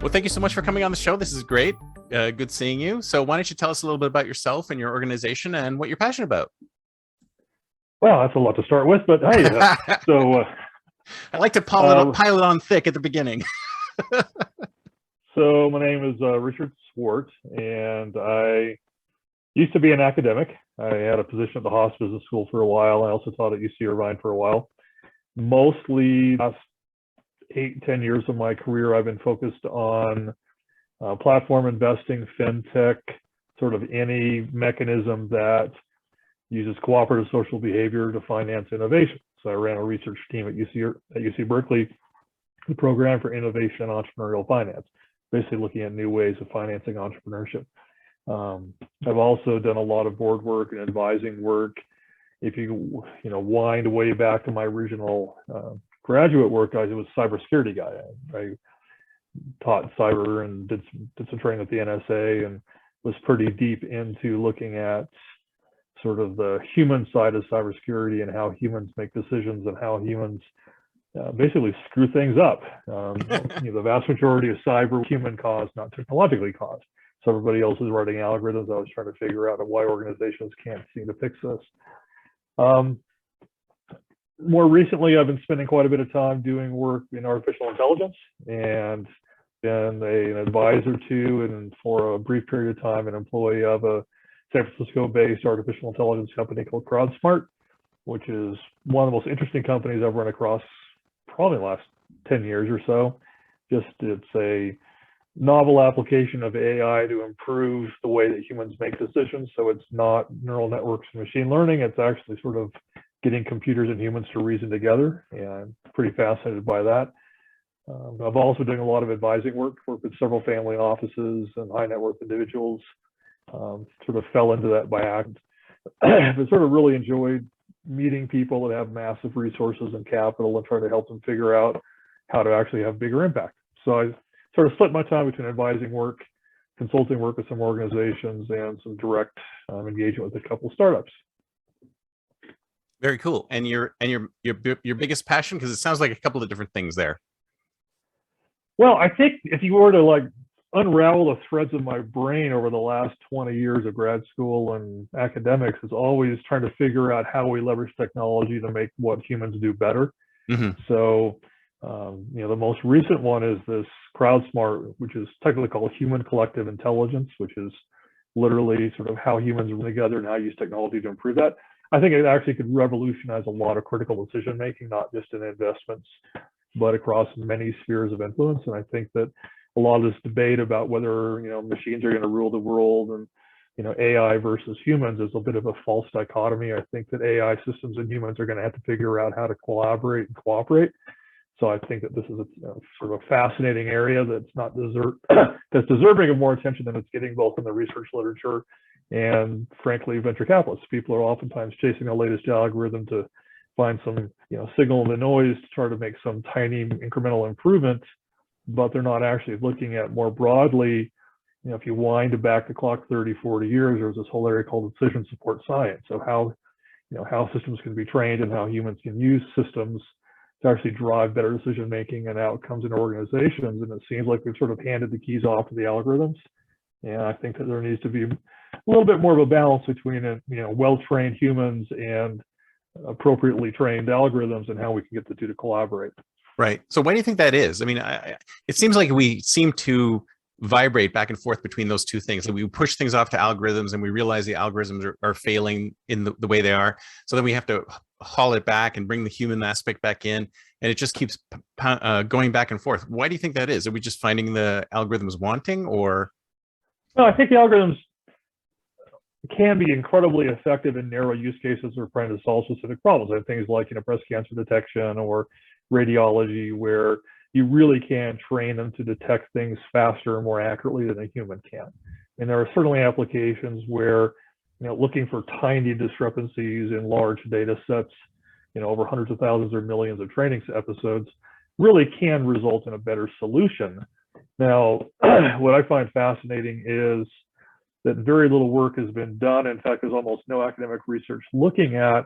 Well, thank you so much for coming on the show. This is great. Good seeing you. So why don't you tell us a little bit about yourself and your organization and what you're passionate about? Well, that's a lot to start with, but hey, so I like to pile it on thick at the beginning. so my name is Richard Swart, and I used to be an academic. I had a position at the Haas Business School for a while. I also taught at UC Irvine for a while. Mostly last 8-10 years of my career, I've been focused on platform investing, fintech, sort of any mechanism that uses cooperative social behavior to finance innovation. So I ran a research team at UC Berkeley, the program for innovation and entrepreneurial finance, basically looking at new ways of financing entrepreneurship. I've also done a lot of board work and advising work. If you wind way back to my original graduate work, I was a cybersecurity guy. I taught cyber and did some training at the NSA and was pretty deep into looking at sort of the human side of cybersecurity and how humans make decisions and how humans basically screw things up. The vast majority of cyber human caused, not technologically caused. So everybody else is writing algorithms. I was trying to figure out why organizations can't seem to fix this. More recently, I've been spending quite a bit of time doing work in artificial intelligence and been an advisor to, and for a brief period of time, an employee of a San Francisco-based artificial intelligence company called CrowdSmart, which is one of the most interesting companies I've run across probably the last 10 years or so. It's a novel application of AI to improve the way that humans make decisions. So it's not neural networks and machine learning. It's actually sort of getting computers and humans to reason together. And I'm pretty fascinated by that. I've also done a lot of advising work with several family offices and high net worth individuals. Sort of fell into that by accident. But sort of really enjoyed meeting people that have massive resources and capital and trying to help them figure out how to actually have bigger impact. So I sort of split my time between advising work, consulting work with some organizations, and some direct engagement with a couple of startups. Very cool. And your biggest passion, because it sounds like a couple of different things there. Well, I think if you were to unravel the threads of my brain over the last 20 years of grad school and academics, is always trying to figure out how we leverage technology to make what humans do better. Mm-hmm. So, the most recent one is this CrowdSmart, which is technically called Human Collective Intelligence, which is literally sort of how humans work together and how you use technology to improve that. I think it actually could revolutionize a lot of critical decision making, not just in investments, but across many spheres of influence. And I think that a lot of this debate about whether machines are going to rule the world and AI versus humans is a bit of a false dichotomy. I think that AI systems and humans are going to have to figure out how to collaborate and cooperate. So I think that this is sort of a fascinating area that's that's deserving of more attention than it's getting, both in the research literature and, frankly, venture capitalists. People are oftentimes chasing the latest algorithm to find some signal in the noise to try to make some tiny incremental improvement, but they're not actually looking at more broadly. If you wind back the clock 30, 40 years, there was this whole area called decision support science. So how systems can be trained and how humans can use systems to actually drive better decision making and outcomes in organizations. And it seems like we've sort of handed the keys off to the algorithms. And I think that there needs to be a little bit more of a balance between well-trained humans and appropriately trained algorithms, and how we can get the two to collaborate. Right. So why do you think that is? I mean, it seems like we seem to vibrate back and forth between those two things. Like we push things off to algorithms and we realize the algorithms are failing in the way they are. So then we have to haul it back and bring the human aspect back in. And it just keeps going back and forth. Why do you think that is? Are we just finding the algorithms wanting, or? No, I think the algorithms can be incredibly effective in narrow use cases or trying to solve specific problems. And things like breast cancer detection or radiology, where you really can train them to detect things faster and more accurately than a human can. And there are certainly applications where looking for tiny discrepancies in large data sets, over hundreds of thousands or millions of training episodes, really can result in a better solution. Now, what I find fascinating is that very little work has been done. In fact, there's almost no academic research looking at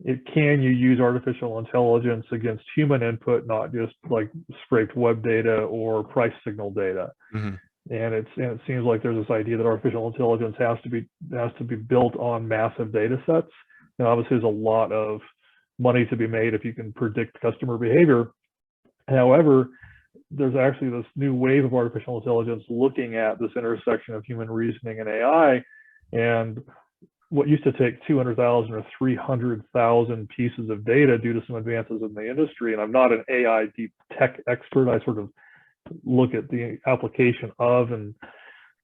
can you use artificial intelligence against human input, not just like scraped web data or price signal data? Mm-hmm. And it seems like there's this idea that artificial intelligence has to be built on massive data sets. And obviously, there's a lot of money to be made if you can predict customer behavior. However, there's actually this new wave of artificial intelligence looking at this intersection of human reasoning and AI. And what used to take 200,000 or 300,000 pieces of data due to some advances in the industry, and I'm not an AI deep tech expert, I sort of look at the application of and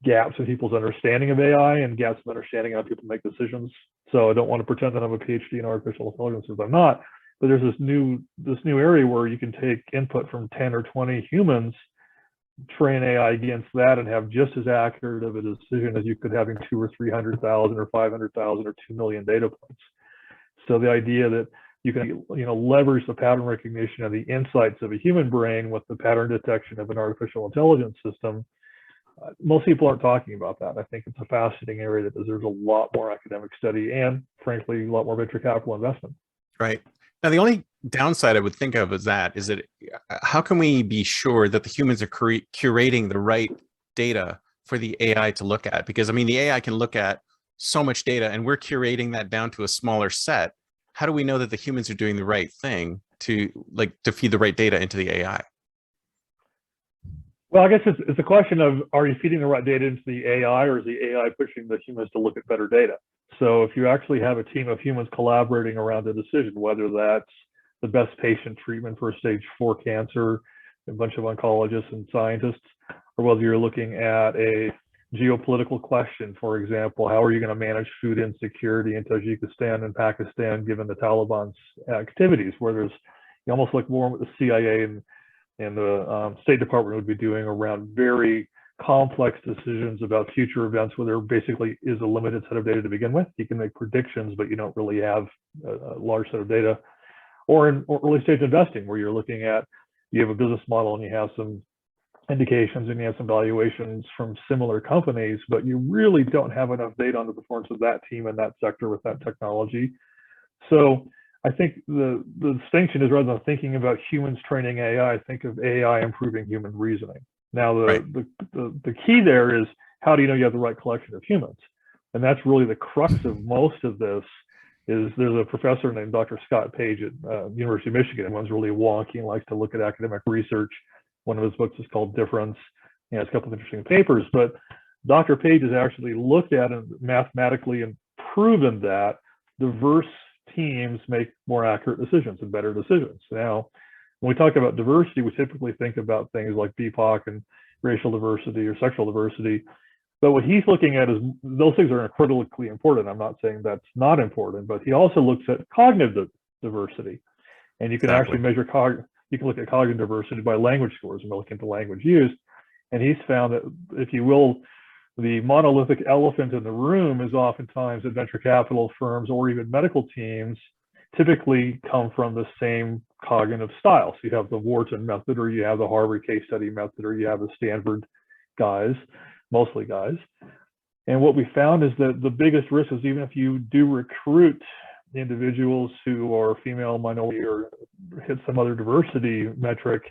gaps in people's understanding of AI and gaps in understanding how people make decisions. So I don't want to pretend that I'm a PhD in artificial intelligence, because I'm not. But there's this new area where you can take input from 10 or 20 humans, train AI against that, and have just as accurate of a decision as you could having 200,000 or 300,000 or 500,000 or 2 million data points. So the idea that you can leverage the pattern recognition and the insights of a human brain with the pattern detection of an artificial intelligence system, most people aren't talking about that. I think it's a fascinating area that deserves a lot more academic study and, frankly, a lot more venture capital investment. Right. Now, the only downside I would think of is that how can we be sure that the humans are curating the right data for the AI to look at? Because, I mean, the AI can look at so much data and we're curating that down to a smaller set. How do we know that the humans are doing the right thing to feed the right data into the AI? Well, I guess it's a question of, are you feeding the right data into the AI, or is the AI pushing the humans to look at better data? So if you actually have a team of humans collaborating around a decision, whether that's the best patient treatment for stage 4 cancer, a bunch of oncologists and scientists, or whether you're looking at a geopolitical question, for example, how are you going to manage food insecurity in Tajikistan and Pakistan, given the Taliban's activities, where there's almost like more what the CIA and the State Department would be doing around very complex decisions about future events, where there basically is a limited set of data to begin with. You can make predictions, but you don't really have a large set of data. Or in early stage investing, where you're looking at, you have a business model and you have some indications and you have some valuations from similar companies, but you really don't have enough data on the performance of that team in that sector with that technology. So I think the distinction is, rather than thinking about humans training AI, think of AI improving human reasoning. Now, the key there is, how do you know you have the right collection of humans? And that's really the crux of most of this. Is there's a professor named Dr. Scott Page at University of Michigan, and one's really wonky and likes to look at academic research. One of his books is called Difference. He has a couple of interesting papers, but Dr. Page has actually looked at and mathematically and proven that diverse teams make more accurate decisions and better decisions. Now, when we talk about diversity, we typically think about things like BIPOC and racial diversity or sexual diversity. But what he's looking at is, those things are critically important. I'm not saying that's not important, but he also looks at cognitive diversity. And you can actually measure you can look at cognitive diversity by language scores and look into language used. And he's found that, if you will, the monolithic elephant in the room is oftentimes that venture capital firms or even medical teams typically come from the same cognitive style. So you have the Wharton method, or you have the Harvard case study method, or you have the Stanford guys, mostly guys. And what we found is that the biggest risk is, even if you do recruit individuals who are female, minority, or hit some other diversity metric,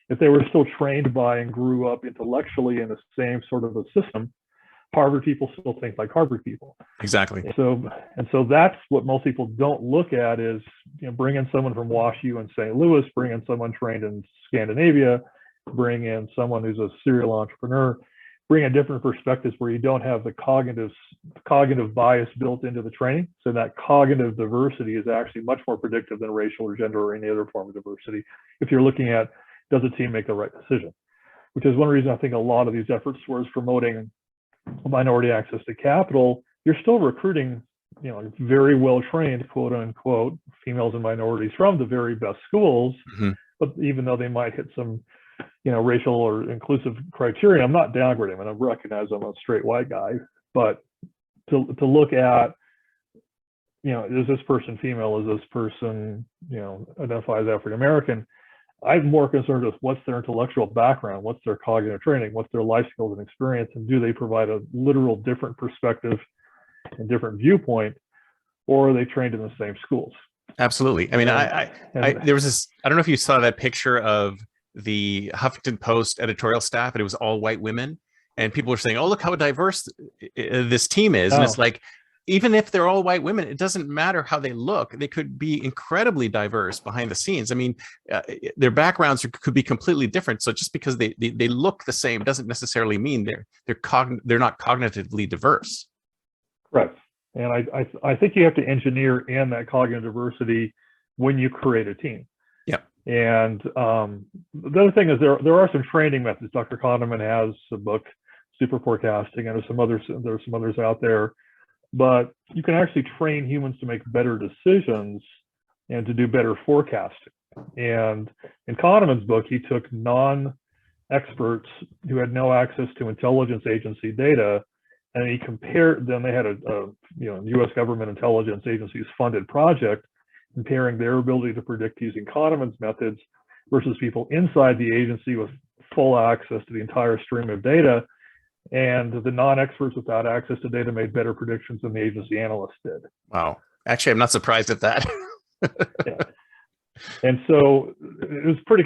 if they were still trained by and grew up intellectually in the same sort of a system, Harvard people still think like Harvard people. Exactly. And so that's what most people don't look at, is bring in someone from WashU and St. Louis, bring in someone trained in Scandinavia, bring in someone who's a serial entrepreneur, bring in different perspectives where you don't have the cognitive bias built into the training. So that cognitive diversity is actually much more predictive than racial or gender or any other form of diversity, if you're looking at, does a team make the right decision? Which is one reason I think a lot of these efforts towards promoting minority access to capital, you're still recruiting, very well trained, quote unquote, females and minorities from the very best schools. Mm-hmm. But even though they might hit some, racial or inclusive criteria, I'm not downgrading them, and I recognize I'm a straight white guy, but to look at, is this person female? Is this person, identifies African American? I'm more concerned with what's their intellectual background, what's their cognitive training, what's their life skills and experience, and do they provide a literal different perspective and different viewpoint, or are they trained in the same schools? Absolutely. I mean, there was this, I don't know if you saw that picture of the Huffington Post editorial staff, and it was all white women. And people were saying, oh, look how diverse this team is. And it's like, even if they're all white women, it doesn't matter how they look. They could be incredibly diverse behind the scenes. I mean, their backgrounds could be completely different. So just because they look the same doesn't necessarily mean they're not cognitively diverse. Correct. And I think you have to engineer in that cognitive diversity when you create a team. Yeah. And the other thing is there are some training methods. Dr. Kahneman has a book, Super Forecasting, and there's some others out there. But you can actually train humans to make better decisions and to do better forecasting. And in Kahneman's book, he took non-experts who had no access to intelligence agency data, and he compared them. They had a U.S. government intelligence agencies funded project comparing their ability to predict using Kahneman's methods versus people inside the agency with full access to the entire stream of data. And the non-experts without access to data made better predictions than the agency analysts did. Wow. Actually, I'm not surprised at that. Yeah. And so it was pretty,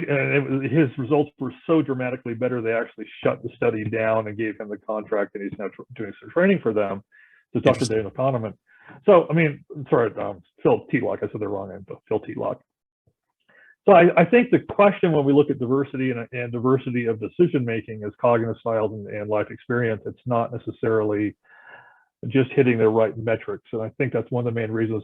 his results were so dramatically better, they actually shut the study down and gave him the contract, and he's now doing some training for them to Dr. Daniel Kahneman. So, I mean, sorry, Phil Tetlock, I said the wrong name, but Phil Tetlock. So I think the question when we look at diversity and diversity of decision making is cognitive styles and life experience. It's not necessarily just hitting the right metrics. And I think that's one of the main reasons.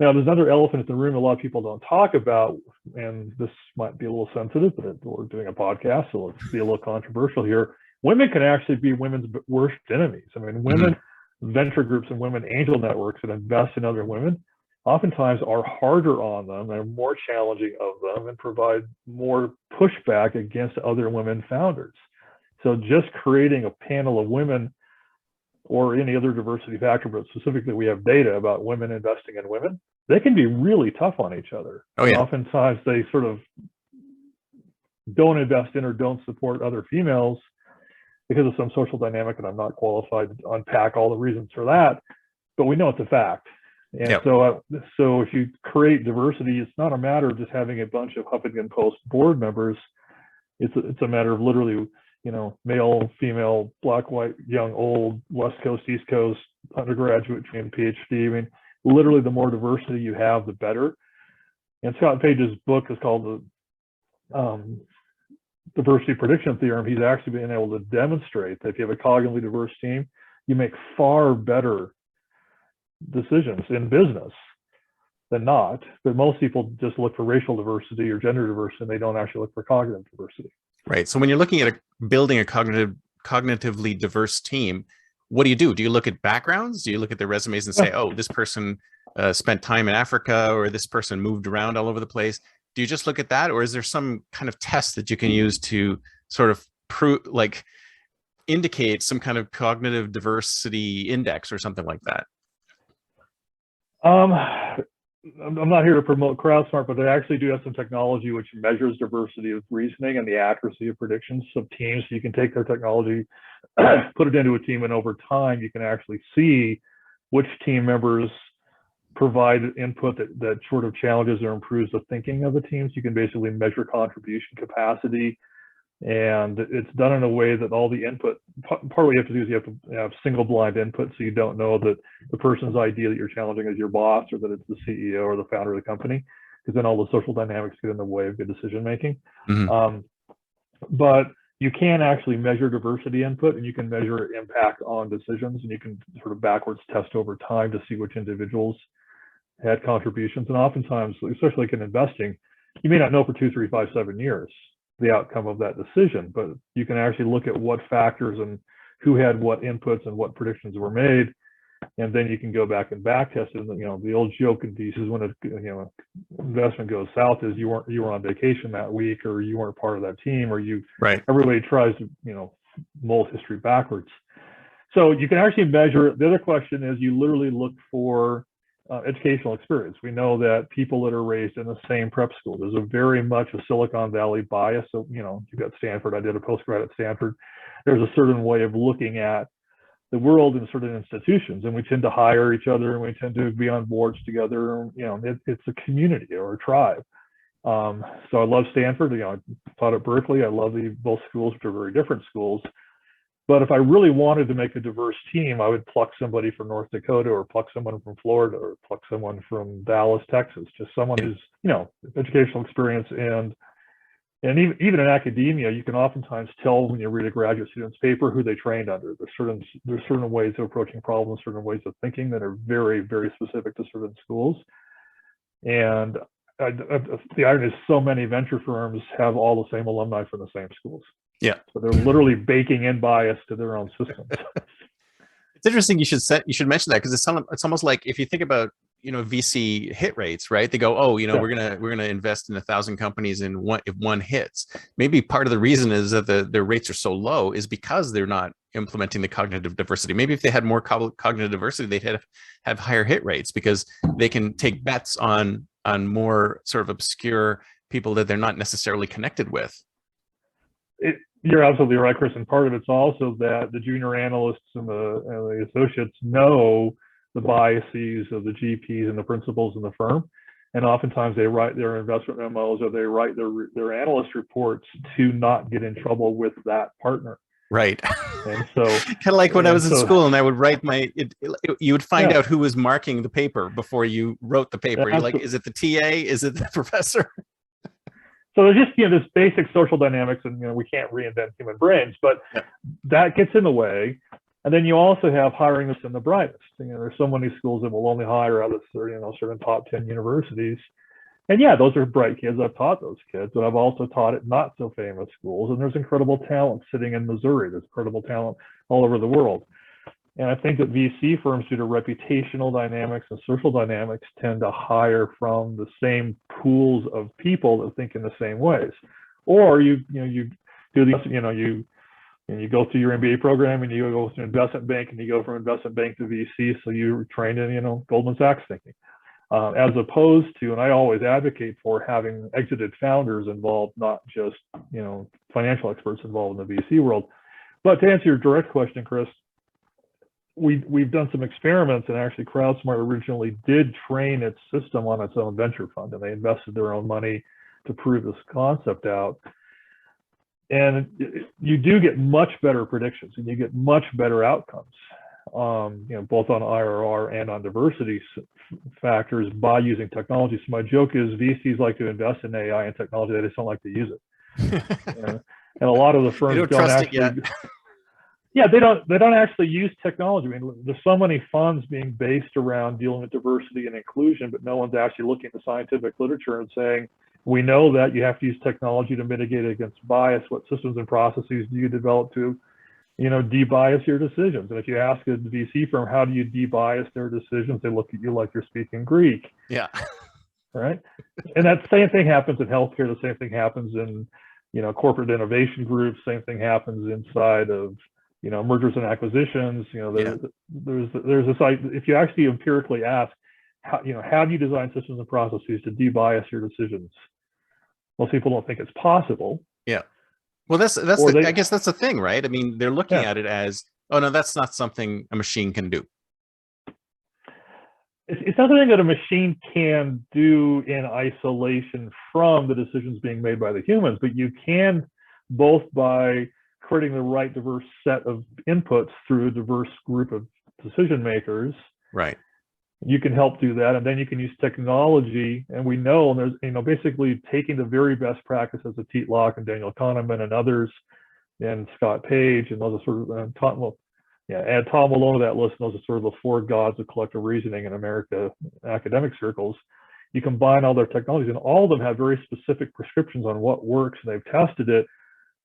Now, there's another elephant in the room a lot of people don't talk about, and this might be a little sensitive, but we're doing a podcast, so let's be a little controversial here. Women can actually be women's worst enemies. I mean, women venture groups and women angel networks that invest in other women oftentimes are harder on them and more challenging of them and provide more pushback against other women founders. So just creating a panel of women or any other diversity factor, but specifically we have data about women investing in women, they can be really tough on each other. Oh, yeah. Oftentimes they sort of don't invest in or don't support other females because of some social dynamic, and I'm not qualified to unpack all the reasons for that, but we know it's a fact. And so if you create diversity, it's not a matter of just having a bunch of Huffington Post board members. It's a matter of literally, male, female, black, white, young, old, West Coast, East Coast, undergraduate, and PhD. I mean, literally, the more diversity you have, the better. And Scott Page's book is called the Diversity Prediction Theorem. He's actually been able to demonstrate that if you have a cognitively diverse team, you make far better decisions in business than not. But most people just look for racial diversity or gender diversity, and they don't actually look for cognitive diversity. Right. So when you're looking at building a cognitively diverse team, what do you do? Do you look at backgrounds? Do you look at their resumes and say, oh, this person spent time in Africa, or this person moved around all over the place? Do you just look at that, or is there some kind of test that you can use to sort of indicate some kind of cognitive diversity index or something like that? I'm not here to promote CrowdSmart, but they actually do have some technology which measures diversity of reasoning and the accuracy of predictions of teams. So you can take their technology, put it into a team, and over time you can actually see which team members provide input that sort of challenges or improves the thinking of the teams. You can basically measure contribution capacity, and it's done in a way that all the input, part of what you have to do is you have to have single blind input, so you don't know that the person's idea that you're challenging is your boss, or that it's the CEO or the founder of the company, because then all the social dynamics get in the way of good decision making. But you can actually measure diversity input, and you can measure impact on decisions, and you can sort of backwards test over time to see which individuals had contributions. And oftentimes, especially like in investing, you may not know for 2, 3, 5, 7 years the outcome of that decision, but you can actually look at what factors and who had what inputs and what predictions were made, and then you can go back and back test it. And, the old joke in these is when investment goes south is you were on vacation that week, or you weren't part of that team, or everybody tries to mold history backwards. So you can actually measure it. The other question is you literally look for educational experience. We know that people that are raised in the same prep school, there's a very much a Silicon Valley bias. So, you've got Stanford. I did a postgrad at Stanford. There's a certain way of looking at the world in certain institutions, and we tend to hire each other, and we tend to be on boards together. It's a community or a tribe. So I love Stanford. I taught at Berkeley. I love both schools, which are very different schools. But if I really wanted to make a diverse team, I would pluck somebody from North Dakota, or pluck someone from Florida, or pluck someone from Dallas, Texas, just someone who's, educational experience. And even in academia, you can oftentimes tell when you read a graduate student's paper who they trained under. There's certain ways of approaching problems, certain ways of thinking that are very, very specific to certain schools. And the irony is, so many venture firms have all the same alumni from the same schools. Yeah. So they're literally baking in bias to their own systems. It's interesting. You should mention that, because it's almost like, if you think about, VC hit rates, right? They go, oh, we're gonna invest in 1,000 companies, and if one hits. Maybe part of the reason is that their rates are so low is because they're not implementing the cognitive diversity. Maybe if they had more cognitive diversity, they'd have higher hit rates, because they can take bets on more sort of obscure people that they're not necessarily connected with. You're absolutely right, Chris. And part of it's also that the junior analysts and the associates know the biases of the GPs and the principals in the firm. And oftentimes they write their investment memos, or they write their analyst reports to not get in trouble with that partner. Right. And so kind of like when I was in school, and I would write you would find out who was marking the paper before you wrote the paper. You're like, is it the TA? Is it the professor? So there's just, this basic social dynamics, and, we can't reinvent human brains, but that gets in the way. And then you also have hiring us in the brightest. There's so many schools that will only hire out of certain top 10 universities. And yeah, those are bright kids. I've taught those kids, but I've also taught at not so famous schools. And there's incredible talent sitting in Missouri. There's incredible talent all over the world. And I think that VC firms, due to reputational dynamics and social dynamics, tend to hire from the same pools of people that think in the same ways. Or you do these, you go through your MBA program, and you go through investment bank, and you go from investment bank to VC. So you're trained in, Goldman Sachs thinking, as opposed to, and I always advocate for having exited founders involved, not just, financial experts involved in the VC world. But to answer your direct question, Chris, we've done some experiments, and actually CrowdSmart originally did train its system on its own venture fund, and they invested their own money to prove this concept out. And you do get much better predictions, and you get much better outcomes, both on IRR and on diversity factors by using technology. So my joke is, VCs like to invest in AI and technology, they just don't like to use it. And a lot of the firms don't actually. Yeah, they don't actually use technology. I mean, there's so many funds being based around dealing with diversity and inclusion, but no one's actually looking at the scientific literature and saying, we know that you have to use technology to mitigate against bias. What systems and processes do you develop to, de-bias your decisions? And if you ask a VC firm, how do you de-bias their decisions? They look at you like you're speaking Greek. Yeah. Right. And that same thing happens in healthcare. The same thing happens in, corporate innovation groups. Same thing happens inside of, mergers and acquisitions. There's this, if you actually empirically ask, how do you design systems and processes to de-bias your decisions? Most people don't think it's possible. Yeah. Well, I guess that's the thing, right? I mean, they're looking at it as, oh no, that's not something a machine can do. It's not something that a machine can do in isolation from the decisions being made by the humans, but you can, both by creating the right diverse set of inputs through a diverse group of decision makers. Right. You can help do that, and then you can use technology. And we know, and there's, basically taking the very best practices of Teet Locke and Daniel Kahneman and others, and Scott Page, and those are sort of, add Tom Malone to that list. And those are sort of the four gods of collective reasoning in America academic circles. You combine all their technologies, and all of them have very specific prescriptions on what works, and they've tested it.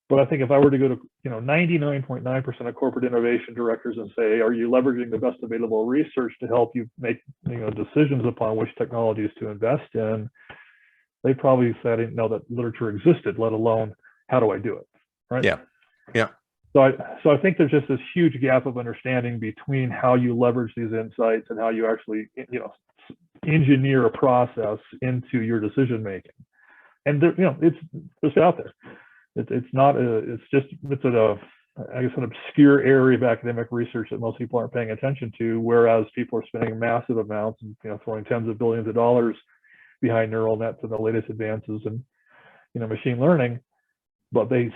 But I think if I were to go to 99.9% of corporate innovation directors and say, are you leveraging the best available research to help you make decisions upon which technologies to invest in, they probably say I didn't know that literature existed, let alone how do I do it, right? Yeah, yeah. So I think there's just this huge gap of understanding between how you leverage these insights and how you actually engineer a process into your decision making. And it's out there. It's I guess, an obscure area of academic research that most people aren't paying attention to, whereas people are spending massive amounts and, throwing tens of billions of dollars behind neural nets and the latest advances in, machine learning. But there's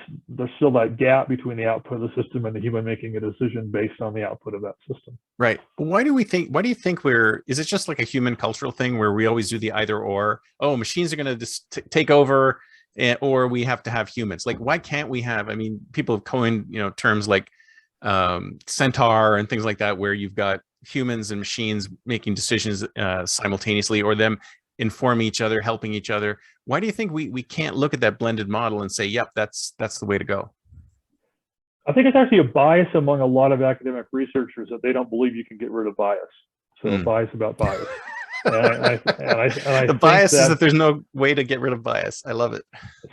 still that gap between the output of the system and the human making a decision based on the output of that system. Right. Why do you think is it just like a human cultural thing where we always do the either or? Oh, machines are going to just take over, or we have to have humans. Like, why can't we have, I mean, people have coined, terms like centaur and things like that, where you've got humans and machines making decisions simultaneously, or them inform each other, helping each other. Why do you think we can't look at that blended model and say, yep, that's the way to go? I think it's actually a bias among a lot of academic researchers that they don't believe you can get rid of bias. So bias about bias. The bias is that there's no way to get rid of bias. I love it.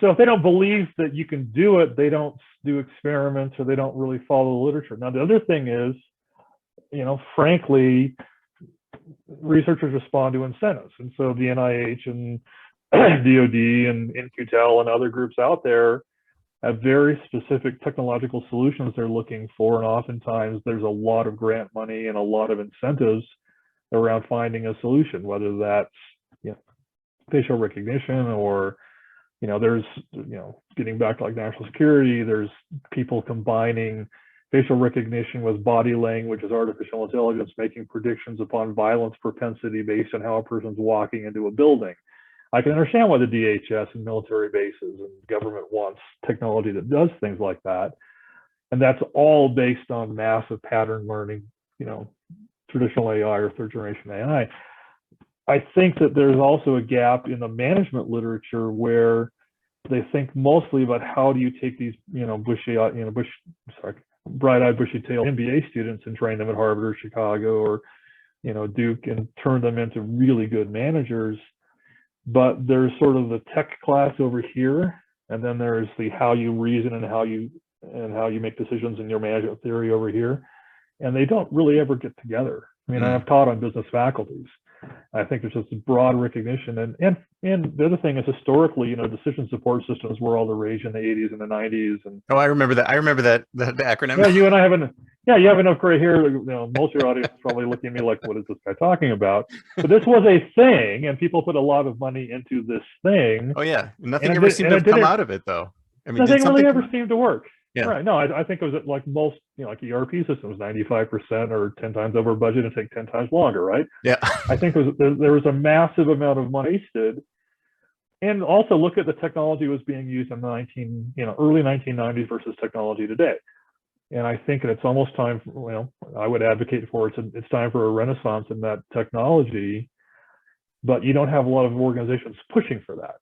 So if they don't believe that you can do it, they don't do experiments, or they don't really follow the literature. Now, the other thing is, frankly, researchers respond to incentives. And so the NIH and DoD and In-Q-Tel and other groups out there have very specific technological solutions they're looking for. And oftentimes there's a lot of grant money and a lot of incentives around finding a solution, whether that's facial recognition, or there's getting back to like national security, there's people combining facial recognition with body language as artificial intelligence, making predictions upon violence propensity based on how a person's walking into a building. I can understand why the DHS and military bases and government wants technology that does things like that. And that's all based on massive pattern learning, traditional AI or third generation AI. I think that there's also a gap in the management literature where they think mostly about how do you take these, bright-eyed, bushy-tailed MBA students and train them at Harvard or Chicago or, Duke, and turn them into really good managers. But there's sort of the tech class over here, and then there's the how you reason and how you make decisions in your management theory over here, and they don't really ever get together. I mean, I've taught on business faculties. I think there's just a broad recognition, and the other thing is, historically, decision support systems were all the rage in the 80s and the 90s. And I remember that. I remember that the acronym. Yeah, you and I haven't. Yeah, you have enough gray hair. Most of your audience is probably looking at me like, "What is this guy talking about?" But this was a thing, and people put a lot of money into this thing. Oh yeah, nothing ever seemed to have come out of it, though. I mean, nothing really ever seemed to work. Yeah. Right. No, I think it was like most, like ERP systems, 95% or 10 times over budget and take 10 times longer, right? Yeah. I think there was a massive amount of money wasted. And also look at the technology was being used in the early 1990s versus technology today. And I think it's almost time for, I would advocate for it's time for a renaissance in that technology, but you don't have a lot of organizations pushing for that.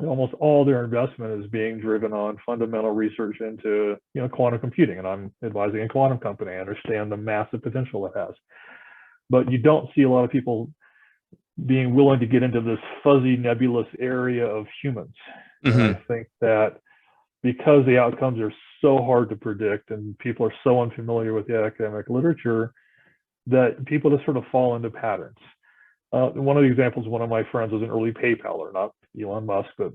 Almost all their investment is being driven on fundamental research into quantum computing, and I'm advising a quantum company. I understand the massive potential it has, but you don't see a lot of people being willing to get into this fuzzy, nebulous area of humans. And I think that because the outcomes are so hard to predict and people are so unfamiliar with the academic literature, that people just sort of fall into patterns. One of the examples, one of my friends was an early PayPaler, not Elon Musk, but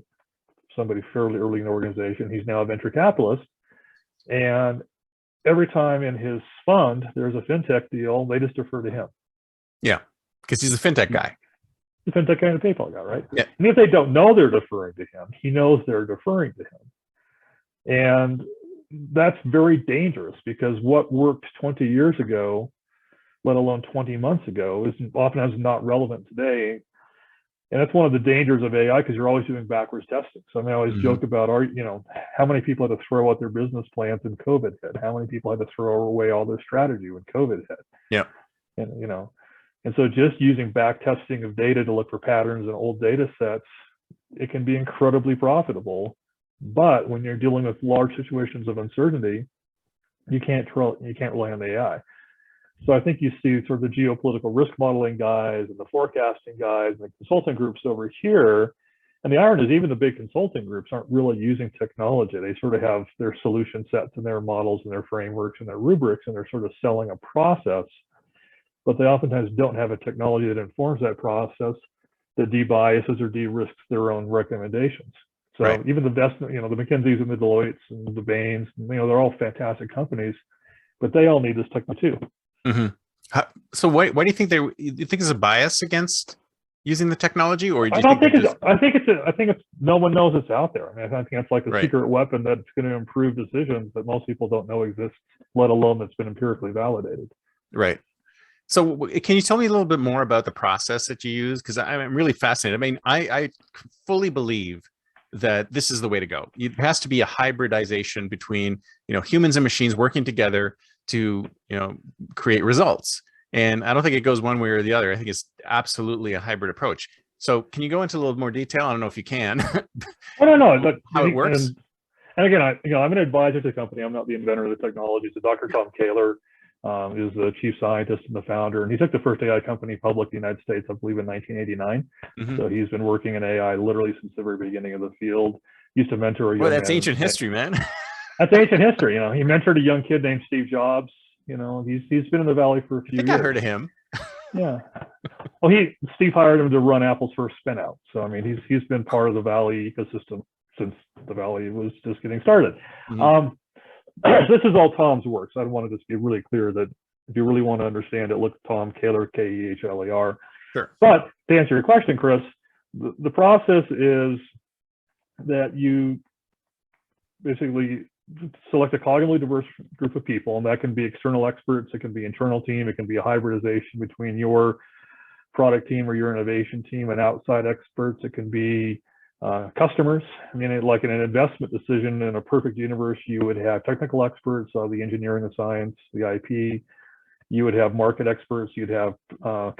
somebody fairly early in the organization. He's now a venture capitalist. And every time in his fund, there's a fintech deal, they just defer to him. Yeah, because he's a fintech guy. The fintech guy and the PayPal guy, right? Yeah. And if they don't know they're deferring to him, he knows they're deferring to him. And that's very dangerous, because what worked 20 years ago, let alone 20 months ago, is oftentimes not relevant today. And that's one of the dangers of AI, because you're always doing backwards testing. So I mean, I always joke about, how many people had to throw out their business plans when COVID hit? How many people had to throw away all their strategy when COVID hit? Yeah. And so just using back testing of data to look for patterns in old data sets, it can be incredibly profitable. But when you're dealing with large situations of uncertainty, you can't rely on the AI. So I think you see sort of the geopolitical risk modeling guys and the forecasting guys and the consulting groups over here. And the irony is, even the big consulting groups aren't really using technology. They sort of have their solution sets and their models and their frameworks and their rubrics, and they're sort of selling a process, but they oftentimes don't have a technology that informs that process, that debiases or de-risks their own recommendations. So Right. even the best, the McKinseys and the Deloittes and the Bains, they're all fantastic companies, but they all need this technology too. Hmm. So why do you think you think there's a bias against using the technology, or do I you don't think they're think it's. just I think it's. No one knows it's out there. I mean, I think it's like a right? secret weapon that's going to improve decisions that most people don't know exists, let alone that's been empirically validated. Right. So can you tell me a little bit more about the process that you use? Because I'm really fascinated. I mean, I fully believe that this is the way to go. It has to be a hybridization between, humans and machines working together to, create results. And I don't think it goes one way or the other. I think it's absolutely a hybrid approach. So can you go into a little more detail? I don't know if you can. Oh no, but How it works? and again, I'm an advisor to the company. I'm not the inventor of the technology. So Dr. Tom Kaler is the chief scientist and the founder, and he took the first AI company public in the United States, I believe, in 1989. Hmm. So he's been working in AI literally since the very beginning of the field. He used to mentor a Well, young that's man. ancient history, man. That's ancient history. He mentored a young kid named Steve Jobs. He's been in the valley for a I few think years. I heard of him. Yeah. Well, Steve hired him to run Apple's first spin out. So I mean, he's been part of the Valley ecosystem since the Valley was just getting started. Hmm. This is all Tom's work. So I want to just be really clear that if you really want to understand it, look at Tom Kaler, Kehler. Sure. But to answer your question, Chris, the process is that you basically select a cognitively diverse group of people, and that can be external experts, it can be internal team, it can be a hybridization between your product team or your innovation team and outside experts. It can be customers. I mean, like in an investment decision in a perfect universe, you would have technical experts, the engineering, the science, the IP. You would have market experts. You'd have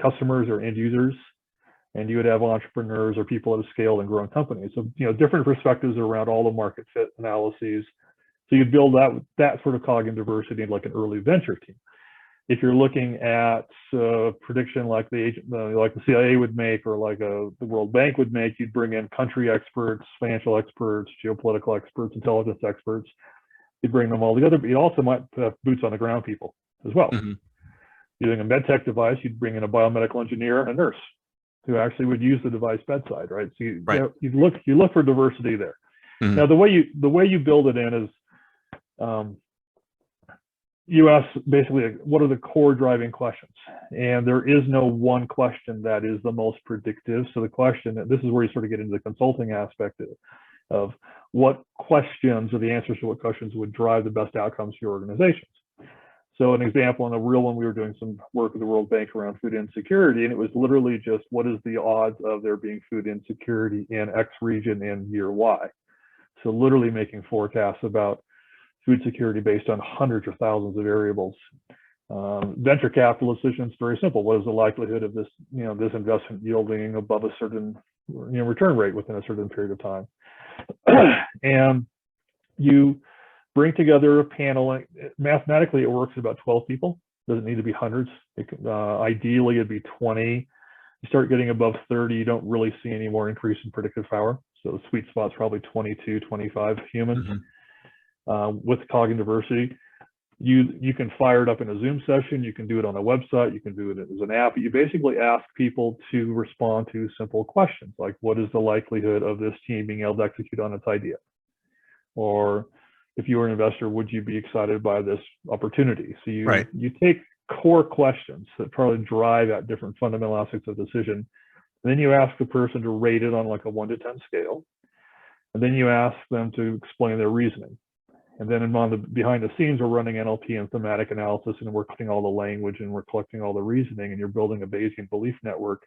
customers or end users, and you would have entrepreneurs or people at a scale and growing companies. So, different perspectives around all the market fit analyses. So you'd build that sort of cognitive diversity in like an early venture team. If you're looking at prediction like the CIA would make, or like the World Bank would make, you'd bring in country experts, financial experts, geopolitical experts, intelligence experts. You'd bring them all together, but you also might have boots on the ground people as well. Hmm. Using a med tech device, you'd bring in a biomedical engineer and a nurse who actually would use the device bedside, right? So you look for diversity there. Hmm. Now the way you build it in is you ask basically what are the core driving questions, and there is no one question that is the most predictive. So the question, this is where you sort of get into the consulting aspect of what questions, or the answers to what questions would drive the best outcomes for your organizations. So an example, and a real one, we were doing some work with the World Bank around food insecurity, and it was literally just what is the odds of there being food insecurity in X region in year Y. So literally making forecasts about food security based on hundreds or thousands of variables. Venture capital decisions, very simple. What is the likelihood of this, this investment yielding above a certain, return rate within a certain period of time? And you bring together a panel. Mathematically, it works at about 12 people. Doesn't need to be hundreds. Ideally, it'd be 20. You start getting above 30, you don't really see any more increase in predictive power. So the sweet spot's probably 22, 25 humans. Hmm. With cognitive diversity. You can fire it up in a Zoom session, you can do it on a website, you can do it as an app. You basically ask people to respond to simple questions like, what is the likelihood of this team being able to execute on its idea? Or if you were an investor, would you be excited by this opportunity? So you take core questions that probably drive at different fundamental aspects of the decision. And then you ask the person to rate it on like a 1 to 10 scale. And then you ask them to explain their reasoning. And then behind the scenes, we're running NLP and thematic analysis, and we're collecting all the language and we're collecting all the reasoning, and you're building a Bayesian belief network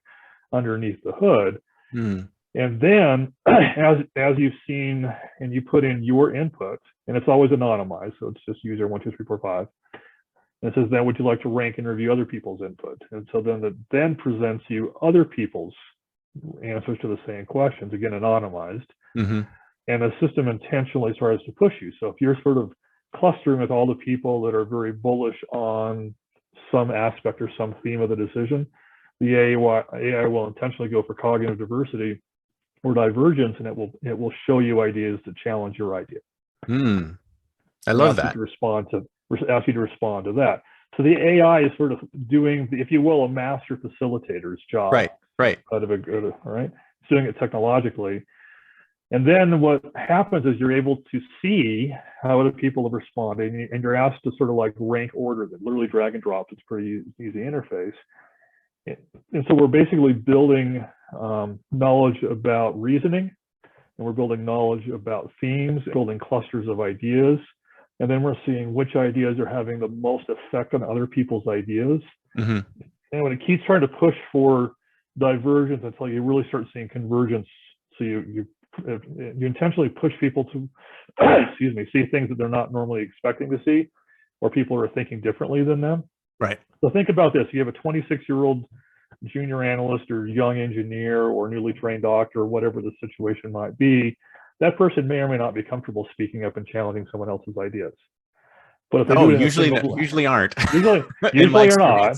underneath the hood. Mm. And then as you've seen, and you put in your input, and it's always anonymized, so it's just user 1, 2, 3, 4, 5. And it says, then would you like to rank and review other people's input? And so then it then presents you other people's answers to the same questions, again, anonymized. Mm-hmm. And the system intentionally tries to push you. So if you're sort of clustering with all the people that are very bullish on some aspect or some theme of the decision, the AI will intentionally go for cognitive diversity or divergence, and it will show you ideas that challenge your idea. I love that. Ask you to respond to that. So the AI is sort of doing, if you will, a master facilitator's job. Right. Out of a good, right? It's doing it technologically. And then what happens is you're able to see how other people have responded, and you're asked to sort of like rank order them, literally drag and drop. It's a pretty easy interface. And so we're basically building knowledge about reasoning, and we're building knowledge about themes, building clusters of ideas, and then we're seeing which ideas are having the most effect on other people's ideas. Mm-hmm. And when it keeps trying to push for divergence until you really start seeing convergence, so you intentionally push people to, excuse me, see things that they're not normally expecting to see, or people are thinking differently than them. Right. So think about this: you have a 26-year-old junior analyst or young engineer or newly trained doctor, or whatever the situation might be. That person may or may not be comfortable speaking up and challenging someone else's ideas. But if they do it usually aren't. Usually are not.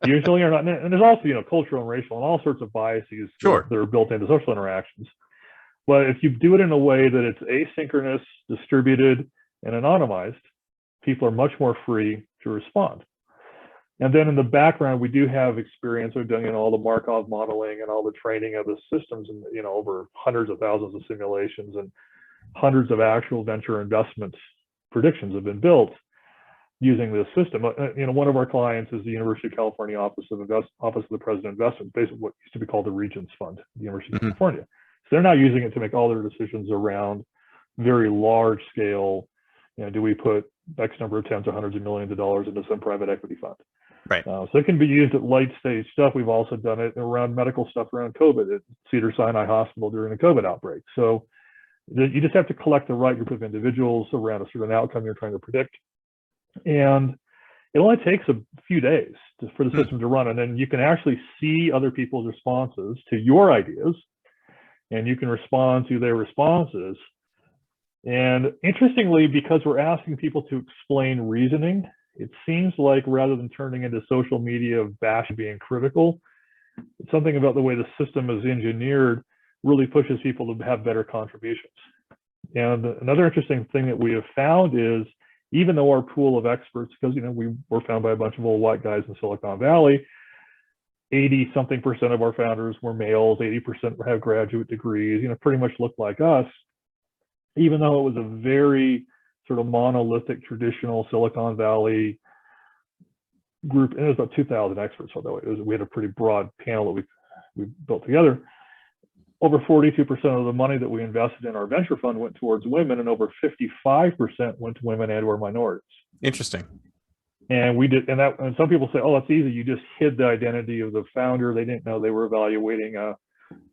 Usually are not. And there's also, cultural and racial and all sorts of biases that are built into social interactions. But if you do it in a way that it's asynchronous, distributed, and anonymized, people are much more free to respond. And then in the background, we do have experience of doing all the Markov modeling and all the training of the systems, and over hundreds of thousands of simulations and hundreds of actual venture investment predictions have been built using this system. One of our clients is the University of California Office of the President Investment, basically what used to be called the Regents Fund, the University of California. So they're now using it to make all their decisions around very large scale. Do we put X number of tens or hundreds of millions of dollars into some private equity fund? Right. So it can be used at late stage stuff. We've also done it around medical stuff around COVID at Cedars-Sinai Hospital during the COVID outbreak. So you just have to collect the right group of individuals around a certain outcome you're trying to predict. And it only takes a few days for the system to run. And then you can actually see other people's responses to your ideas, and you can respond to their responses. And interestingly, because we're asking people to explain reasoning, it seems like rather than turning into social media of bashing being critical, it's something about the way the system is engineered really pushes people to have better contributions. And another interesting thing that we have found is, even though our pool of experts, because we were found by a bunch of old white guys in Silicon Valley, 80-something% of our founders were males, 80% have graduate degrees, pretty much looked like us. Even though it was a very sort of monolithic, traditional Silicon Valley group, and it was about 2,000 experts, although we had a pretty broad panel that we built together. Over 42% of the money that we invested in our venture fund went towards women, and over 55% went to women and/or minorities. Interesting. And we did, and some people say, "Oh, that's easy. You just hid the identity of the founder. They didn't know they were evaluating a,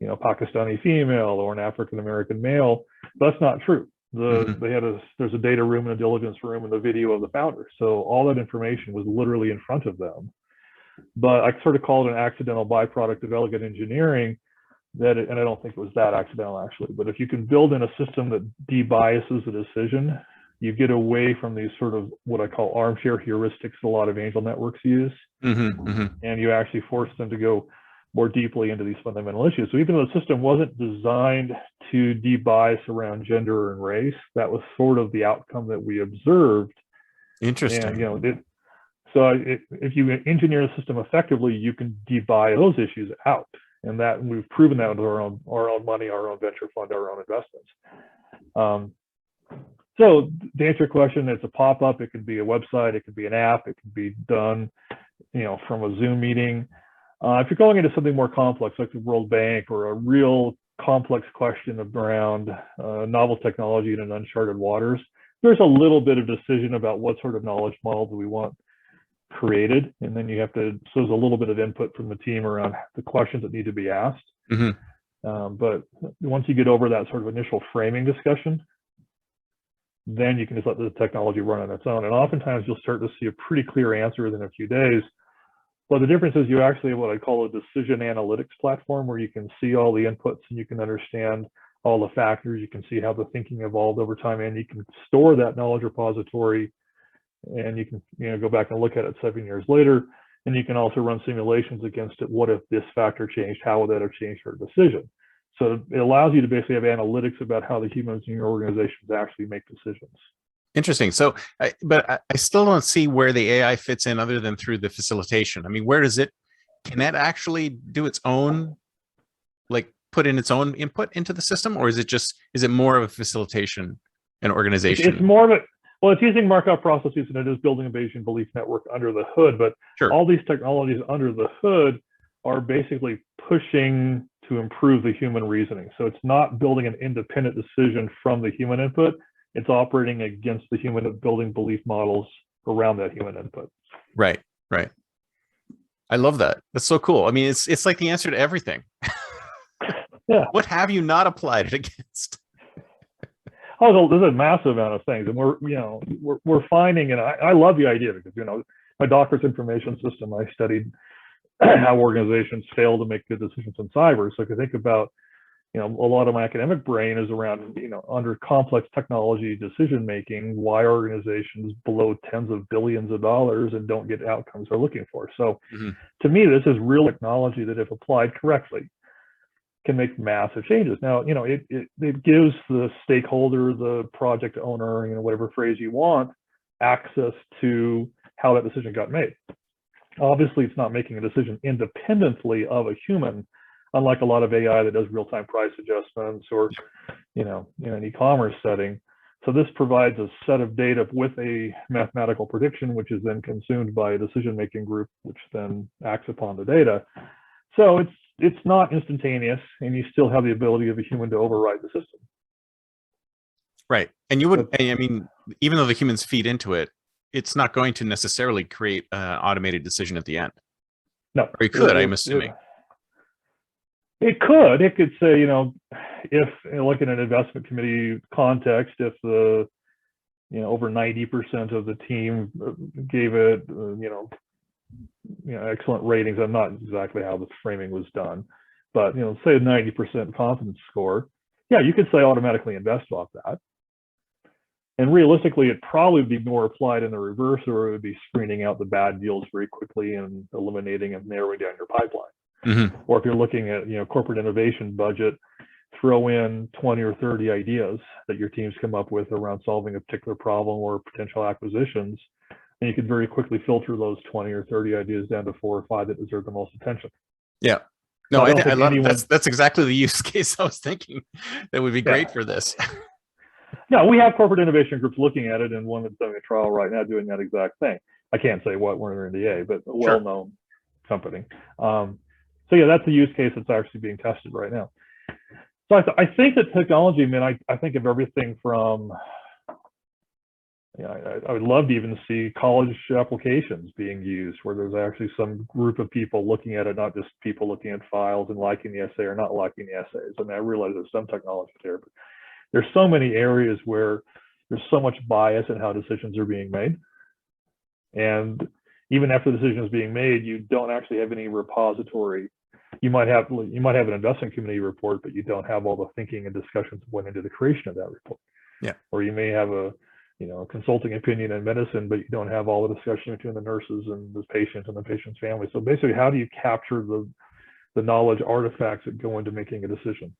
Pakistani female or an African American male." But that's not true. There's a data room and a diligence room and the video of the founder. So all that information was literally in front of them. But I sort of call it an accidental byproduct of elegant engineering. And I don't think it was that accidental actually. But if you can build in a system that debiases the decision, you get away from these sort of what I call armchair heuristics a lot of angel networks use, and you actually force them to go more deeply into these fundamental issues. So even though the system wasn't designed to debias around gender and race, that was sort of the outcome that we observed. Interesting. And, if you engineer the system effectively, you can debias those issues out. And we've proven that with our own money, our own venture fund, our own investments. So to answer your question, it's a pop-up. It could be a website. It could be an app. It could be done, from a Zoom meeting. If you're going into something more complex, like the World Bank, or a real complex question around novel technology in uncharted waters, there's a little bit of decision about what sort of knowledge model do we want created, and then so there's a little bit of input from the team around the questions that need to be asked. But once you get over that sort of initial framing discussion, then you can just let the technology run on its own. And oftentimes you'll start to see a pretty clear answer within a few days. But the difference is you actually have what I call a decision analytics platform, where you can see all the inputs and you can understand all the factors. You can see how the thinking evolved over time, and you can store that knowledge repository, and you can go back and look at it 7 years later. And you can also run simulations against it. What if this factor changed? How would that have changed our decision? So it allows you to basically have analytics about how the humans in your organizations actually make decisions. Interesting. So, but I still don't see where the AI fits in other than through the facilitation. I mean, can that actually do its own, like, put in its own input into the system, or is it more of a facilitation and organization? It's more of a, well, it's using Markov processes and it is building a Bayesian belief network under the hood, but Sure. all these technologies under the hood are basically pushing to improve the human reasoning. So it's not building an independent decision from the human input. It's operating against the human, building belief models around that human input. Right. I love that. That's so cool. I mean, it's like the answer to everything. Yeah. What have you not applied it against? Oh, there's a massive amount of things, and we're finding, and I love the idea because my doctorate information system, I studied how organizations fail to make good decisions in cyber. So if you think about, a lot of my academic brain is around, under complex technology decision making, why organizations blow tens of billions of dollars and don't get outcomes they're looking for. So to me, this is real technology that, if applied correctly, can make massive changes. Now, it gives the stakeholder, the project owner, whatever phrase you want, access to how that decision got made. Obviously, it's not making a decision independently of a human, unlike a lot of AI that does real-time price adjustments or, in an e-commerce setting. So this provides a set of data with a mathematical prediction, which is then consumed by a decision-making group, which then acts upon the data. So it's not instantaneous, and you still have the ability of a human to override the system. Right. And you would, I mean, even though the humans feed into it, it's not going to necessarily create an automated decision at the end. No. Or it could, I'm assuming. It could say, if, like in an investment committee context, if the, over 90% of the team gave it, excellent ratings. I'm not exactly how the framing was done, but say a 90% confidence score. Yeah, you could say automatically invest off that. And realistically, it probably would be more applied in the reverse, or it would be screening out the bad deals very quickly and eliminating and narrowing down your pipeline. Or if you're looking at corporate innovation budget, throw in 20 or 30 ideas that your teams come up with around solving a particular problem or potential acquisitions. And you could very quickly filter those 20 or 30 ideas down to 4 or 5 that deserve the most attention. Yeah. No, I love it. That's exactly the use case I was thinking that would be great for this. No, we have corporate innovation groups looking at it, and one that's doing a trial right now doing that exact thing. I can't say what, we're under NDA, but a well-known company. So yeah, that's a use case that's actually being tested right now. So I think that technology, I think of everything from, I would love to even see college applications being used where there's actually some group of people looking at it, not just people looking at files and liking the essay or not liking the essays. I mean, I realize there's some technology there, but there's so many areas where there's so much bias in how decisions are being made. And even after the decision is being made, you don't actually have any repository. You might have an investment committee report, but you don't have all the thinking and discussions that went into the creation of that report. Yeah. Or you may have a consulting opinion in medicine, but you don't have all the discussion between the nurses and the patient and the patient's family. So basically, how do you capture the knowledge artifacts that go into making a decision?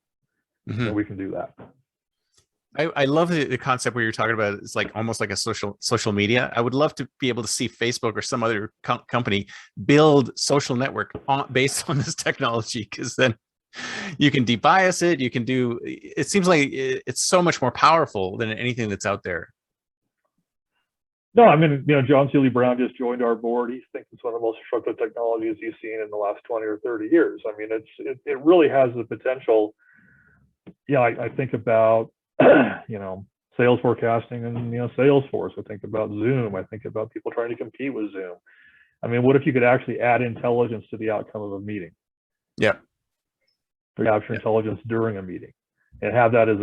And we can do that. I love the concept where you're talking about it's like almost like a social media. I would love to be able to see Facebook or some other company build social network based on this technology, because then you can debias it. You can do. It seems like it's so much more powerful than anything that's out there. No, I mean, John Seeley Brown just joined our board. He thinks it's one of the most disruptive technologies he's seen in the last 20 or 30 years. I mean, it really has the potential. I think about sales forecasting and Salesforce. I think about Zoom. I think about people trying to compete with Zoom. I mean, what if you could actually add intelligence to the outcome of a meeting? Yeah. Or capture intelligence during a meeting, and have that as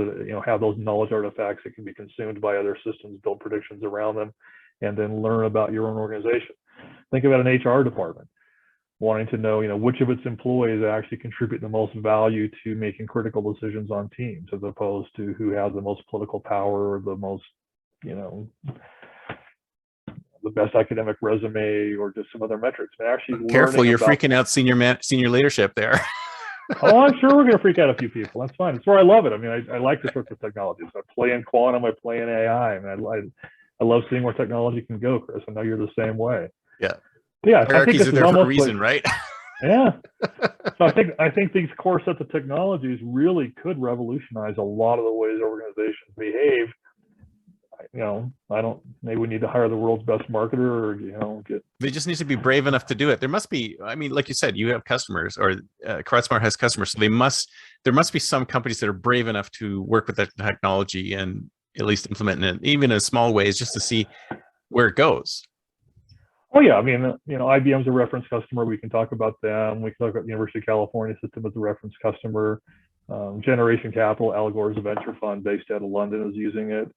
have those knowledge artifacts that can be consumed by other systems, build predictions around them, and then learn about your own organization. Think about an HR department wanting to know, which of its employees actually contribute the most value to making critical decisions on teams, as opposed to who has the most political power or the most, the best academic resume or just some other metrics. And actually, careful, you're freaking out senior leadership there. Oh, I'm sure we're going to freak out a few people. That's fine. It's where I love it. I mean, I like the sorts of technologies. I play in quantum. I play in AI. I mean, I love seeing where technology can go, Chris. I know you're the same way. Yeah. Yeah, hierarchies are there for a reason, right? Yeah. So I think these core sets of technologies really could revolutionize a lot of the ways organizations behave. I don't, maybe we need to hire the world's best marketer, or, get. They just need to be brave enough to do it. There must be, I mean, like you said, you have customers, or CrowdSmart has customers. So there must be some companies that are brave enough to work with that technology and at least implement it, even in small ways, just to see where it goes. Oh yeah, I mean, IBM's a reference customer. We can talk about them. We can talk about the University of California system as a reference customer. Generation Capital, Al Gore's a venture fund based out of London, is using it.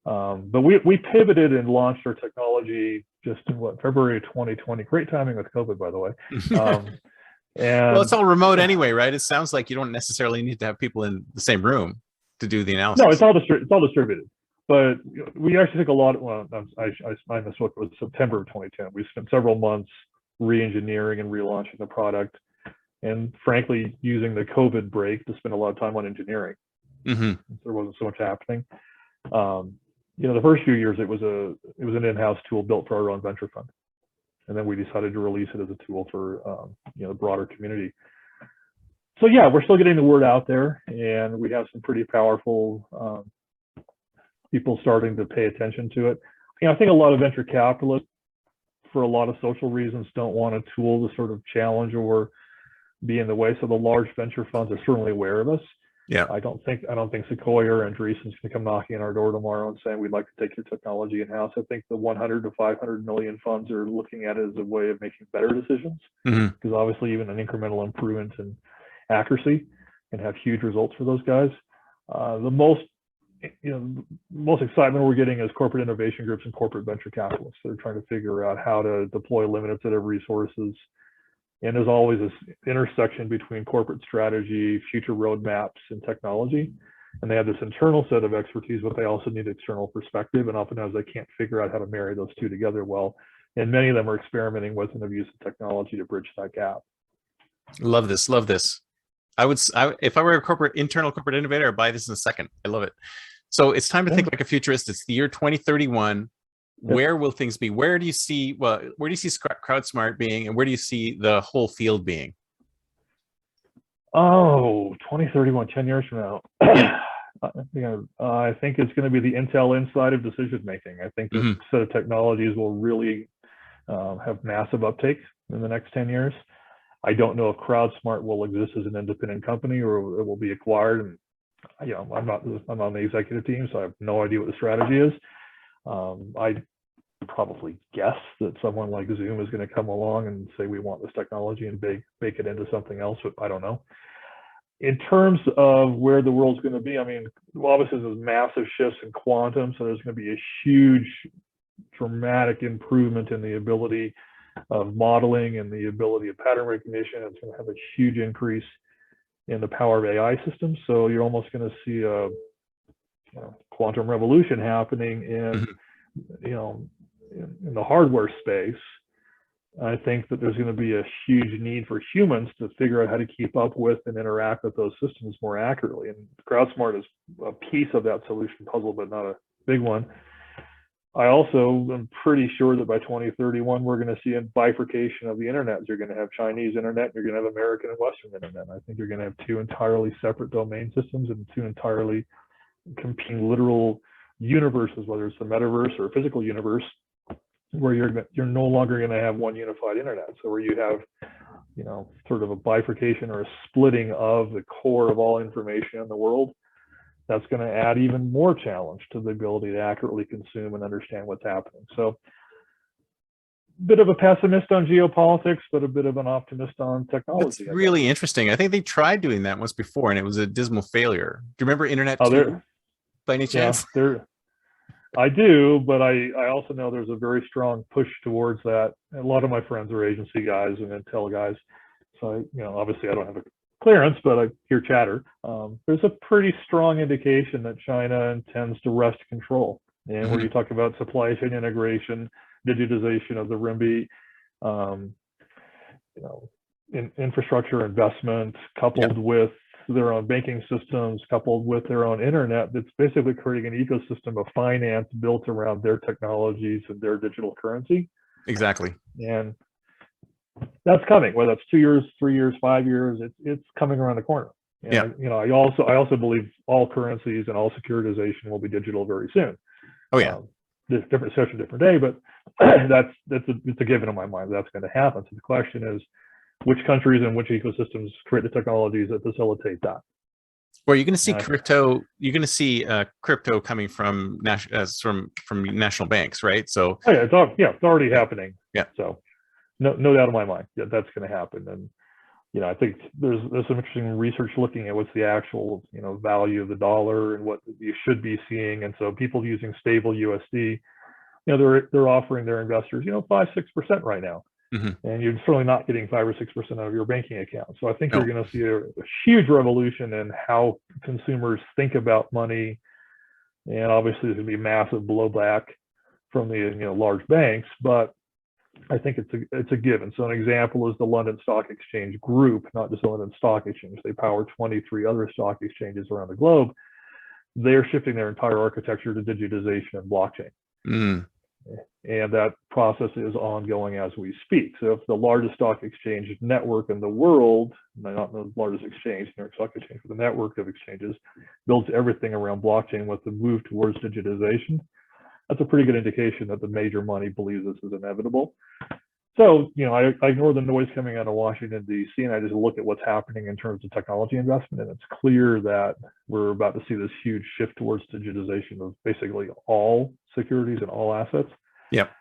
But we pivoted and launched our technology just in February of 2020. Great timing with COVID, by the way. And well, it's all remote anyway, right? It sounds like you don't necessarily need to have people in the same room to do the analysis. No, it's all distributed. But we actually took a lot. I misspoke. It was September of 2010. We spent several months re-engineering and relaunching the product, and frankly, using the COVID break to spend a lot of time on engineering. Mm-hmm. There wasn't so much happening. The first few years it was an in-house tool built for our own venture fund, and then we decided to release it as a tool for the broader community. So yeah, we're still getting the word out there, and we have some pretty powerful people starting to pay attention to it. I think a lot of venture capitalists, for a lot of social reasons, don't want a tool to sort of challenge or be in the way. So the large venture funds are certainly aware of us. Yeah. I don't think Sequoia or Andreessen's going to come knocking on our door tomorrow and saying we'd like to take your technology in house. I think the 100 to 500 million funds are looking at it as a way of making better decisions, because obviously even an incremental improvement in accuracy can have huge results for those guys. The most excitement we're getting is corporate innovation groups and corporate venture capitalists. They're trying to figure out how to deploy limited set of resources. And there's always this intersection between corporate strategy, future roadmaps, and technology. And they have this internal set of expertise, but they also need external perspective. And oftentimes they can't figure out how to marry those two together well. And many of them are experimenting with and have used technology to bridge that gap. Love this. Love this. If I were a internal corporate innovator, I'd buy this in a second. I love it. So it's time to think like a futurist. It's the year 2031. Where will things be? Where do you see CrowdSmart being, and where do you see the whole field being? Oh, 2031, 10 years from now. I think it's going to be the Intel inside of decision making. I think this set of technologies will really have massive uptake in the next 10 years. I don't know if CrowdSmart will exist as an independent company or it will be acquired. And I'm on the executive team, so I have no idea what the strategy is. I probably guess that someone like Zoom is going to come along and say we want this technology and bake it into something else, but I don't know. In terms of where the world's going to be, I mean, obviously there's massive shifts in quantum, so there's going to be a huge, dramatic improvement in the ability of modeling and the ability of pattern recognition. It's going to have a huge increase in the power of AI systems. So you're almost going to see a quantum revolution happening in in the hardware space. I think that there's going to be a huge need for humans to figure out how to keep up with and interact with those systems more accurately. And CrowdSmart is a piece of that solution puzzle, but not a big one. I also am pretty sure that by 2031, we're going to see a bifurcation of the internet. You're going to have Chinese internet, and you're going to have American and Western internet. I think you're going to have two entirely separate domain systems and two entirely competing literal universes, whether it's the metaverse or a physical universe, where you're no longer going to have one unified internet. So where you have, sort of a bifurcation or a splitting of the core of all information in the world, that's going to add even more challenge to the ability to accurately consume and understand what's happening. So a bit of a pessimist on geopolitics, but a bit of an optimist on technology. It's really interesting. I think they tried doing that once before, and it was a dismal failure. Do you remember Internet 2 by any chance? Yeah, I do, but I also know there's a very strong push towards that. And a lot of my friends are agency guys and intel guys. So, obviously I don't have a clearance, but I hear chatter. There's a pretty strong indication that China intends to wrest control. And where you talk about supply chain integration, digitization of the RMB, infrastructure investment coupled with their own banking systems, coupled with their own internet, that's basically creating an ecosystem of finance built around their technologies and their digital currency. Exactly. And That's coming, whether it's 2 years, 3 years, 5 years, it's coming around the corner. And Yeah. I also believe all currencies and all securitization will be digital very soon. Oh yeah. There's different session, different day, but it's a given in my mind that's going to happen. So the question is, which countries and which ecosystems create the technologies that facilitate that? Well, you're going to see crypto. You're going to see crypto coming from national banks, right? So oh, yeah, it's already happening. Yeah. So no doubt in my mind that that's going to happen. And I think there's some interesting research looking at what's the actual value of the dollar and what you should be seeing. And so people using stable USD, they're offering their investors 5-6% right now. Mm-hmm. And you're certainly not getting 5 or 6% out of your banking account. So I think you're going to see a huge revolution in how consumers think about money. And obviously there's going to be massive blowback from the large banks, but I think it's a given. So an example is the London Stock Exchange Group, not just the London Stock Exchange. They power 23 other stock exchanges around the globe. They're shifting their entire architecture to digitization and blockchain. Mm. And that process is ongoing as we speak. So if the largest stock exchange network in the world, not the largest exchange, New York Stock Exchange, but the network of exchanges, builds everything around blockchain with the move towards digitization, that's a pretty good indication that the major money believes this is inevitable. So, I ignore the noise coming out of Washington, D.C., and I just look at what's happening in terms of technology investment. And it's clear that we're about to see this huge shift towards digitization of basically all securities and all assets. Yep.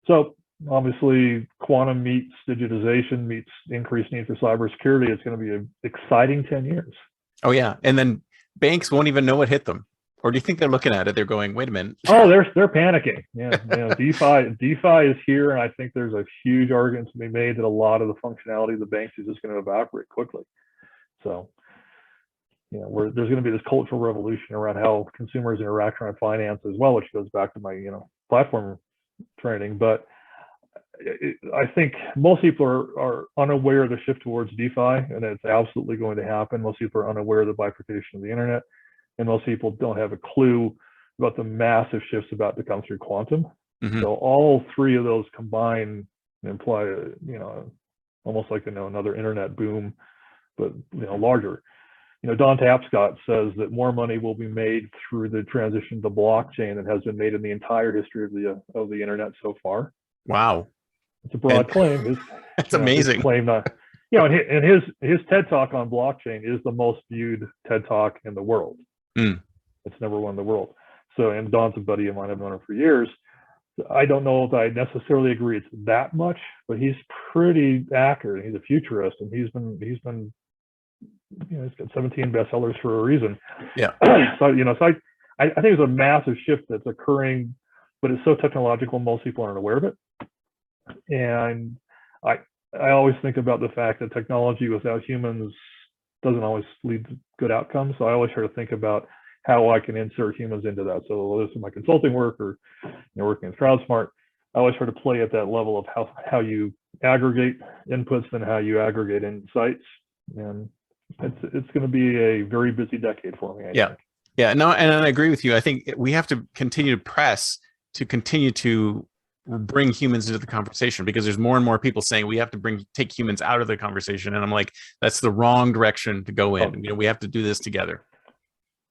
So obviously, quantum meets digitization, meets increased need for cybersecurity. It's going to be an exciting 10 years. Oh, yeah. And then banks won't even know what hit them. Or do you think they're looking at it? They're going, wait a minute. Oh, they're panicking. Yeah, DeFi is here, and I think there's a huge argument to be made that a lot of the functionality of the banks is just going to evaporate quickly. So, there's going to be this cultural revolution around how consumers interact around finance as well, which goes back to my platform training. But I think most people are unaware of the shift towards DeFi, and it's absolutely going to happen. Most people are unaware of the bifurcation of the internet. And most people don't have a clue about the massive shifts about to come through quantum. Mm-hmm. So all three of those combined imply, almost like another internet boom, but larger. Don Tapscott says that more money will be made through the transition to blockchain than has been made in the entire history of the internet so far. Wow, it's a broad claim. That's amazing. His claim not, and his TED Talk on blockchain is the most viewed TED Talk in the world. Mm. It's number one in the world. So, and Don's a buddy of mine. I've known him for years. I don't know if I necessarily agree it's that much, but he's pretty accurate. He's a futurist, and he's got 17 bestsellers for a reason. Yeah. So I think it's a massive shift that's occurring, but it's so technological, most people aren't aware of it. And I always think about the fact that technology without humans doesn't always lead to good outcomes. So I always try to think about how I can insert humans into that. So whether it's my consulting work or working with CrowdSmart, I always try to play at that level of how you aggregate inputs and how you aggregate insights. And it's going to be a very busy decade for me. I think. Yeah. No, and I agree with you. I think we have to continue to press to continue to bring humans into the conversation, because there's more and more people saying we have to take humans out of the conversation. And I'm like, that's the wrong direction to go in. We have to do this together.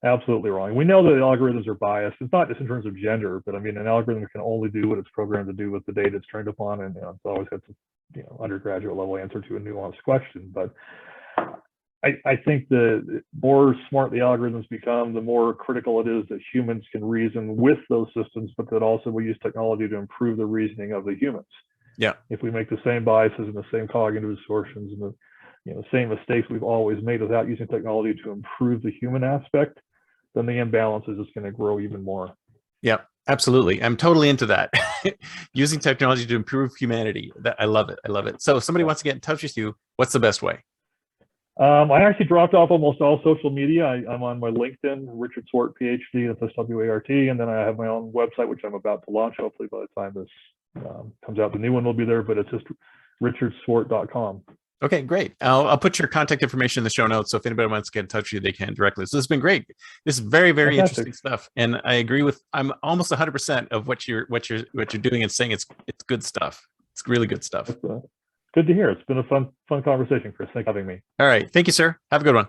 Absolutely wrong. We know that the algorithms are biased. It's not just in terms of gender, but an algorithm can only do what it's programmed to do with the data it's trained upon. And it's always got some undergraduate level answer to a nuanced question. But I think the more smart the algorithms become, the more critical it is that humans can reason with those systems, but that also we use technology to improve the reasoning of the humans. Yeah. If we make the same biases and the same cognitive distortions and the same mistakes we've always made without using technology to improve the human aspect, then the imbalance is just going to grow even more. Yeah, absolutely. I'm totally into that. Using technology to improve humanity. I love it. I love it. So if somebody wants to get in touch with you, what's the best way? I actually dropped off almost all social media. I'm on my LinkedIn, Richard Swart, PhD, that's S-W-A-R-T, and then I have my own website, which I'm about to launch. Hopefully by the time this comes out, the new one will be there, but it's just richardswart.com. Okay, great. I'll put your contact information in the show notes, so if anybody wants to get in touch with you, they can directly. So this has been great. This is very, very interesting stuff, and I agree with. I'm almost 100% of what you're doing and saying. It's good stuff. It's really good stuff. Good to hear. It's been a fun conversation, Chris. Thanks for having me. All right. Thank you, sir. Have a good one.